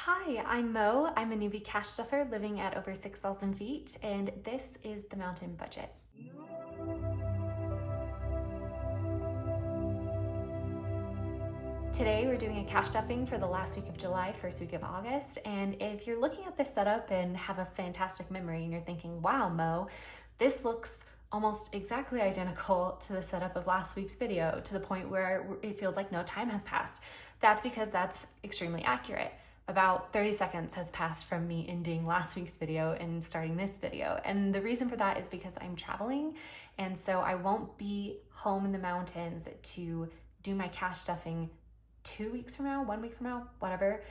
Hi, I'm Mo. I'm a newbie cash stuffer living at over 6,000 feet, and this is the mountain budget. Today we're doing a cash stuffing for the last week of July, first week of August, and if you're looking at this setup and have a fantastic memory and you're thinking, wow, Mo, this looks almost exactly identical to the setup of last week's video, to the point where it feels like no time has passed. That's because that's extremely accurate. About 30 seconds has passed from me ending last week's video and starting this video. And the reason for that is because I'm traveling, and so I won't be home in the mountains to do my cash stuffing 2 weeks from now, 1 week from now, whatever.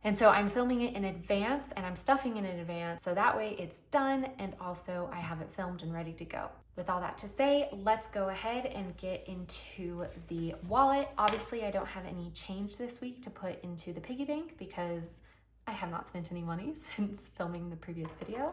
And so I'm filming it in advance and I'm stuffing it in advance, so that way it's done and also I have it filmed and ready to go. With all that to say, let's go ahead and get into the wallet. Obviously, I don't have any change this week to put into the piggy bank because I have not spent any money since filming the previous video.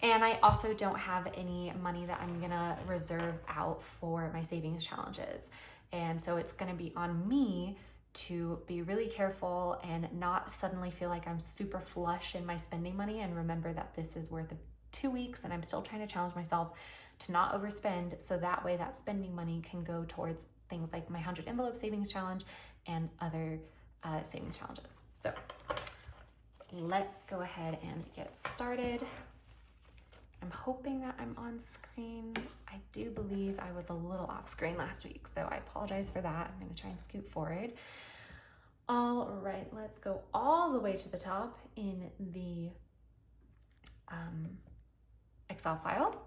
And I also don't have any money that I'm gonna reserve out for my savings challenges. And so it's gonna be on me to be really careful and not suddenly feel like I'm super flush in my spending money, and remember that this is worth 2 weeks and I'm still trying to challenge myself to not overspend, so that way that spending money can go towards things like my 100 envelope savings challenge and other savings challenges. So let's go ahead and get started. I'm hoping that I'm on screen. I do believe I was a little off screen last week, so I apologize for that. I'm gonna try and scoot forward. All right, let's go all the way to the top in the Excel file.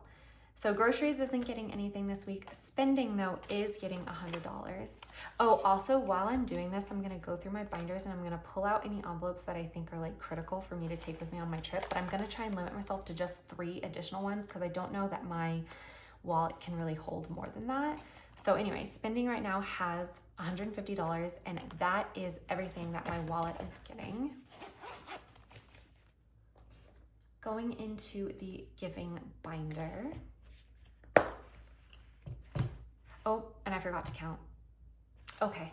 So groceries isn't getting anything this week. Spending though is getting $100. Oh, also while I'm doing this, I'm gonna go through my binders and I'm gonna pull out any envelopes that I think are like critical for me to take with me on my trip, but I'm gonna try and limit myself to just 3 additional ones because I don't know that my wallet can really hold more than that. So anyway, spending right now has $150 and that is everything that my wallet is getting. Going into the giving binder. Oh, and I forgot to count. Okay,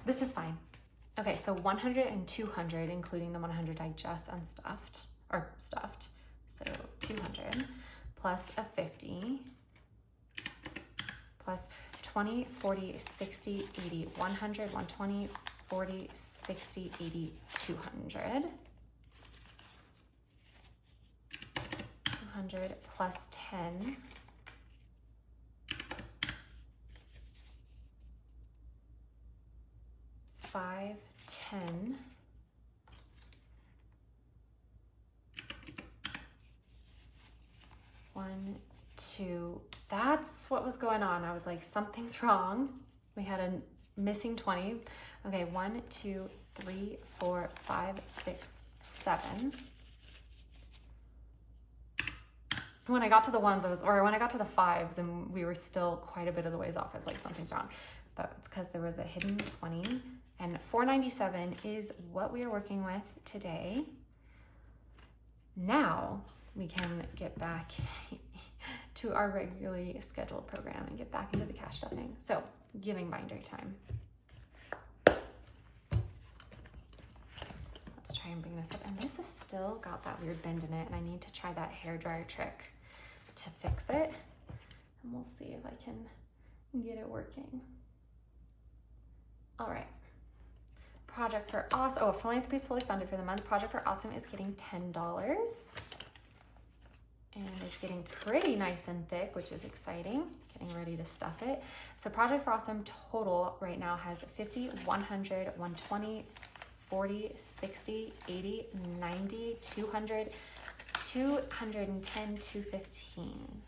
this is fine. Okay, so 100 and 200, including the 100 I just unstuffed, or stuffed. So 200 plus a 50 plus 20, 40, 60, 80, 100, 120, 40, 60, 80, 200. 200 plus 10. 5, 10, 1, 2. That's what was going on. I was like, something's wrong. We had a missing 20. Okay, 1, 2, 3, 4, 5, 6, 7. When I got to the ones, when I got to the 5s and we were still quite a bit of the ways off, I was like, something's wrong. But it's because there was a hidden 20. And 497 is what we are working with today. Now we can get back to our regularly scheduled program and get back into the cash stuffing. So giving binder time. Let's try and bring this up. And this has still got that weird bend in it, and I need to try that hairdryer trick to fix it. And we'll see if I can get it working. All right. Project for Awesome. Oh, philanthropy is fully funded for the month. Project for Awesome is getting $10 and is getting pretty nice and thick, which is exciting. Getting ready to stuff it. So Project for Awesome total right now has 50, 100, 120, 40, 60, 80, 90, 200, 210, 215.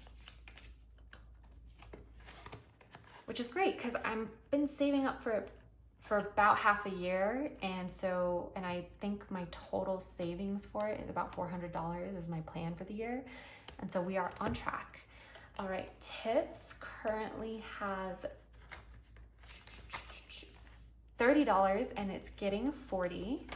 Which is great because I've been saving up for about half a year, and I think my total savings for it is about $400 is my plan for the year, and so we are on track. All right, tips currently has $30 and it's getting 40.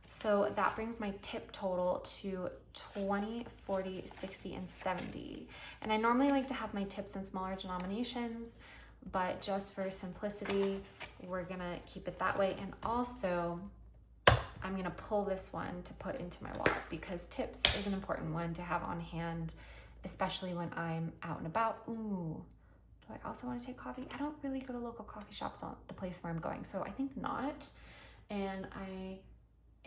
So that brings my tip total to 20, 40, 60, and 70. And I normally like to have my tips in smaller denominations, but just for simplicity, we're gonna keep it that way. And also, I'm gonna pull this one to put into my wallet because tips is an important one to have on hand, especially when I'm out and about. Ooh, do I also want to take coffee? I don't really go to local coffee shops on the place where I'm going, so I think not. And I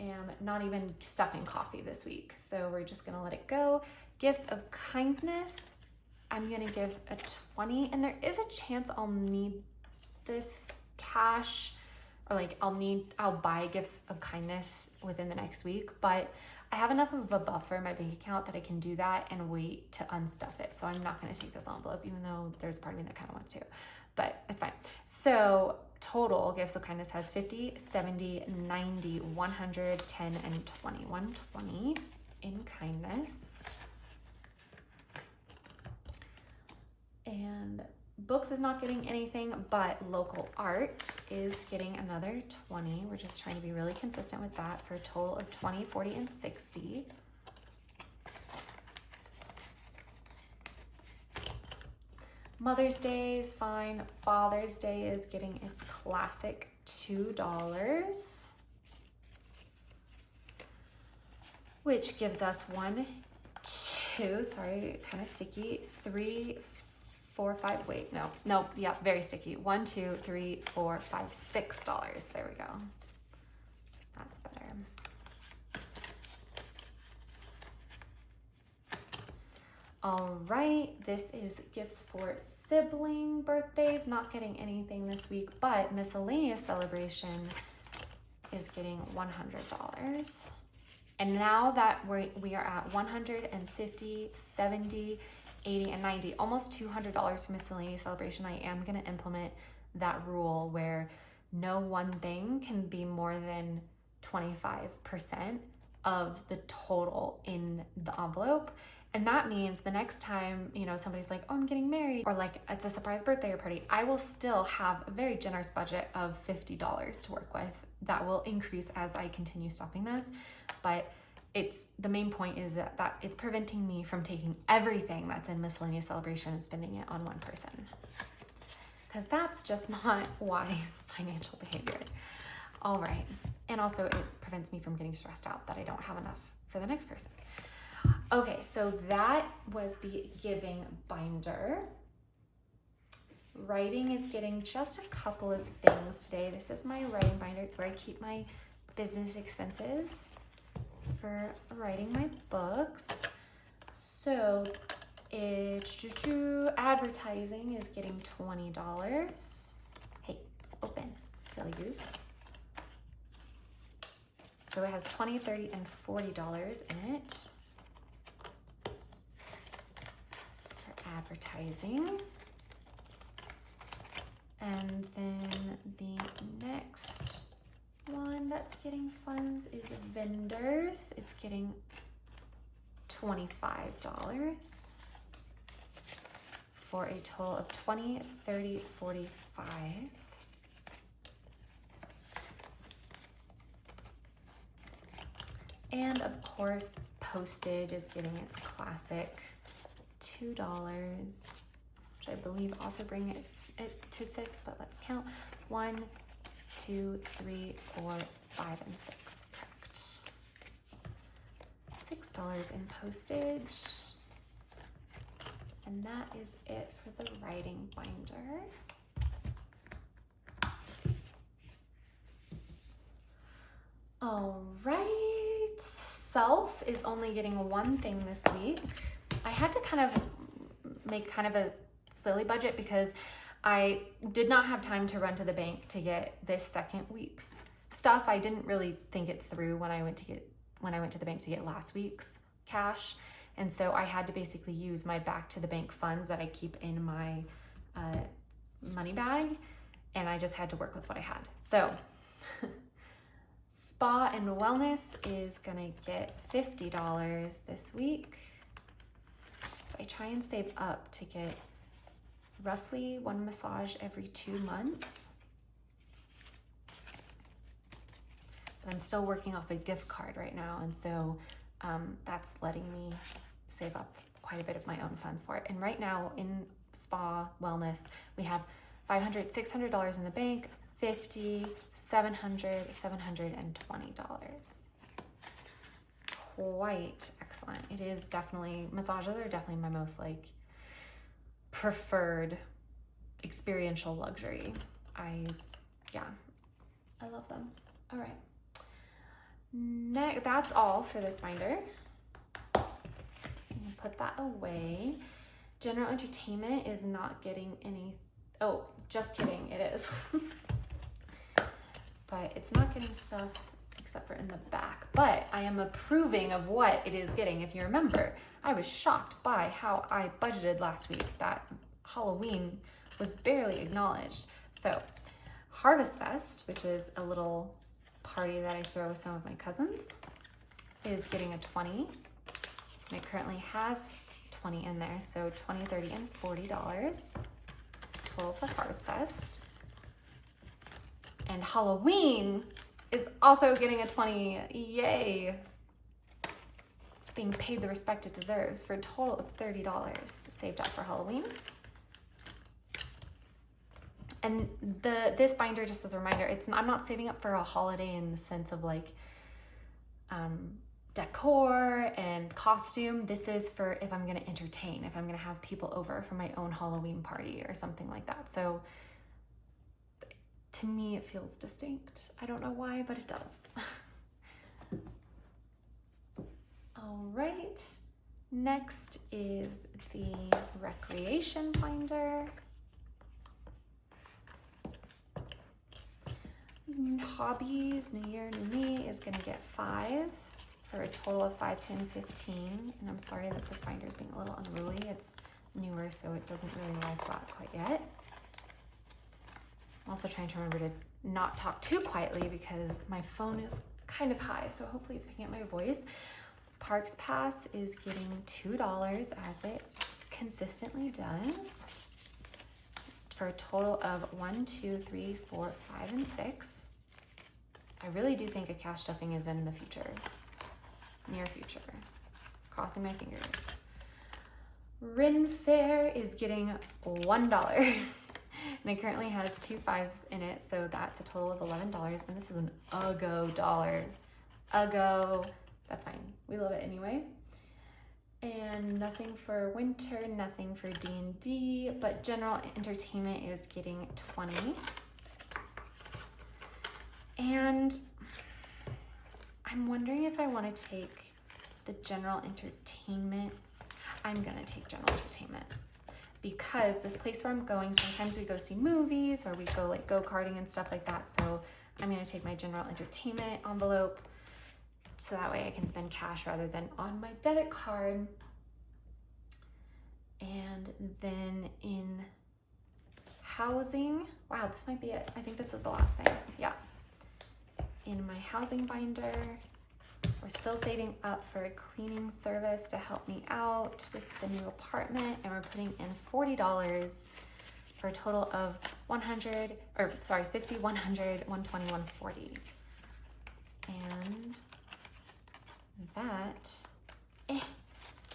am not even stuffing coffee this week, so we're just gonna let it go. Gifts of kindness, I'm gonna give a 20, and there is a chance I'll need this cash, or like I'll buy a gift of kindness within the next week, but I have enough of a buffer in my bank account that I can do that and wait to unstuff it. So I'm not gonna take this envelope, even though there's part of me that kind of wants to, but it's fine. So total gifts of kindness has 50, 70, 90, 100, 10, and 20. 120 in kindness. And books is not getting anything, but local art is getting another 20. We're just trying to be really consistent with that for a total of 20, 40, and 60. Mother's Day is fine. Father's Day is getting its classic $2, which gives us 1, 2, sorry, kind of sticky, 3, 4, 5, wait, no, yeah, very sticky. 1, 2, 3, 4, 5, $6. There we go. That's better. All right, this is gifts for sibling birthdays, not getting anything this week, but miscellaneous celebration is getting $100. And now that we are at 150, 70, 80, and 90, almost $200 for miscellaneous celebration, I am gonna implement that rule where no one thing can be more than 25% of the total in the envelope. And that means the next time, somebody's like, oh, I'm getting married, or like it's a surprise birthday or party, I will still have a very generous budget of $50 to work with. That will increase as I continue stuffing this. But the main point is that it's preventing me from taking everything that's in miscellaneous celebration and spending it on one person. Because that's just not wise financial behavior. All right. And also it prevents me from getting stressed out that I don't have enough for the next person. Okay, so that was the giving binder. Writing is getting just a couple of things today. This is my writing binder. It's where I keep my business expenses for writing my books. So advertising is getting $20. Hey, open, silly goose. So it has $20, $30, and $40 in it. Advertising. And then the next one that's getting funds is vendors. It's getting $25 for a total of 20, 30, 45. And of course, postage is getting its classic $2, which I believe also bring it to 6, but let's count. 1, 2, 3, 4, 5, and 6. Correct. $6 in postage. And that is it for the writing binder. All right. Self is only getting one thing this week. I had to kind of make kind of a silly budget because I did not have time to run to the bank to get this second week's stuff. I didn't really think it through when I went to the bank to get last week's cash. And so I had to basically use my back to the bank funds that I keep in my money bag. And I just had to work with what I had. So spa and wellness is gonna get $50 this week. So I try and save up to get roughly one massage every 2 months. But I'm still working off a gift card right now, and so that's letting me save up quite a bit of my own funds for it. And right now in spa wellness, we have $500, $600 in the bank, $50, $700, $720. Quite excellent. It is definitely, massages are definitely my most like preferred experiential luxury. I love them. All right. That's all for this binder. Put that away. General entertainment is not getting any, oh, just kidding, it is. But it's not getting stuff except for in the back. But I am approving of what it is getting. If you remember, I was shocked by how I budgeted last week that Halloween was barely acknowledged. So Harvest Fest, which is a little party that I throw with some of my cousins, is getting a 20. And it currently has 20 in there, so $20, $30, and $40 total for Harvest Fest. And Halloween is also getting a 20. Yay! Being paid the respect it deserves for a total of $30 saved up for Halloween. And this binder, just as a reminder, I'm not saving up for a holiday in the sense of like decor and costume. This is for if I'm going to entertain, if I'm going to have people over for my own Halloween party or something like that. So to me, it feels distinct. I don't know why, but it does. All right. Next is the recreation binder. Hobbies, New Year, New Me is going to get 5 for a total of 5, 10, 15. And I'm sorry that this binder is being a little unruly. It's newer, so it doesn't really lie flat quite yet. I'm also trying to remember to not talk too quietly because my phone is kind of high, so hopefully it's picking up my voice. Parks Pass is getting $2 as it consistently does, for a total of 1, 2, 3, 4, 5, and 6. I really do think a cash stuffing is in the future, near future. Crossing my fingers. Ren Fair is getting $1. And it currently has 2 5s in it, so that's a total of $11. And this is an Uggo dollar. Uggo, that's fine. We love it anyway. And nothing for winter, nothing for D&D, but general entertainment is getting 20. And I'm wondering if I want to take the general entertainment. I'm gonna take general entertainment because this place where I'm going, sometimes we go see movies or we go like go-karting and stuff like that. So I'm gonna take my general entertainment envelope so that way I can spend cash rather than on my debit card. And then in housing, wow, this might be it. I think this is the last thing, yeah. In my housing binder, we're still saving up for a cleaning service to help me out with the new apartment, and we're putting in $40 for a total of 100, or sorry, 50, 100, 120, 140. And that, there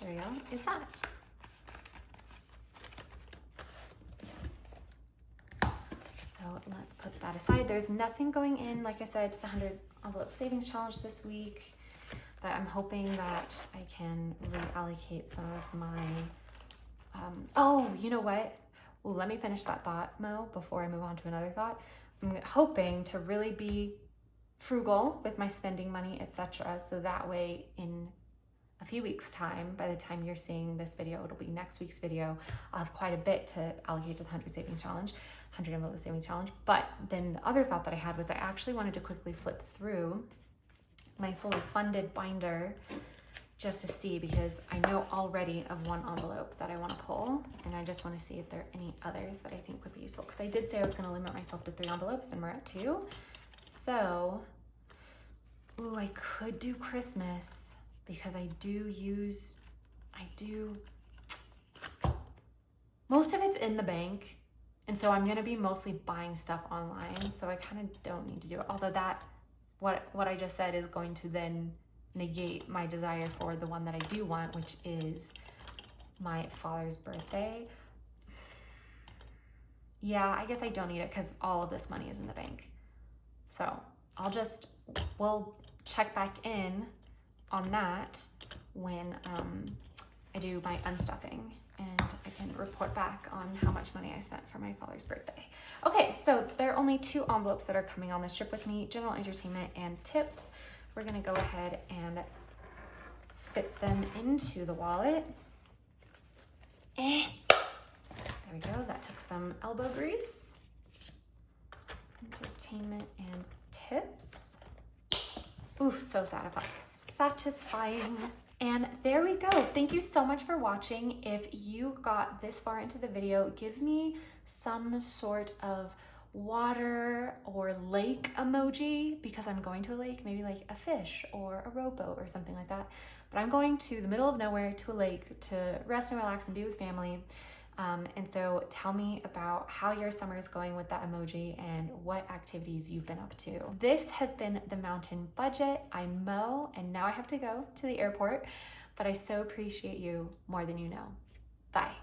we go, is that. So let's put that aside. There's nothing going in, like I said, to the 100 envelope savings challenge this week, but I'm hoping that I can reallocate some of my, oh, you know what? Well, let me finish that thought, Mo, before I move on to another thought. I'm hoping to really be frugal with my spending money, etc. So that way in a few weeks time, by the time you're seeing this video, it'll be next week's video, I'll have quite a bit to allocate to the 100 savings challenge, 100 envelope savings challenge. But then the other thought that I had was I actually wanted to quickly flip through my fully funded binder just to see, because I know already of one envelope that I want to pull, and I just want to see if there are any others that I think would be useful, because I did say I was going to limit myself to 3 envelopes and we're at 2. So, ooh, I could do Christmas because most of it's in the bank, and so I'm going to be mostly buying stuff online, so I kind of don't need to do it, although that what I just said is going to then negate my desire for the one that I do want, which is my father's birthday. Yeah, I guess I don't need it because all of this money is in the bank. So we'll check back in on that when I do my unstuffing, and I can report back on how much money I spent for my father's birthday. Okay, so there are only 2 envelopes that are coming on this trip with me, general entertainment and tips. We're gonna go ahead and fit them into the wallet. There we go, that took some elbow grease. Entertainment and tips. Oof, so satisfying. And there we go. Thank you so much for watching. If you got this far into the video, give me some sort of water or lake emoji, because I'm going to a lake, maybe like a fish or a rowboat or something like that. But I'm going to the middle of nowhere to a lake to rest and relax and be with family. And so tell me about how your summer is going with that emoji and what activities you've been up to. This has been The Mountain Budget. I'm Mo, and now I have to go to the airport, but I so appreciate you more than you know. Bye.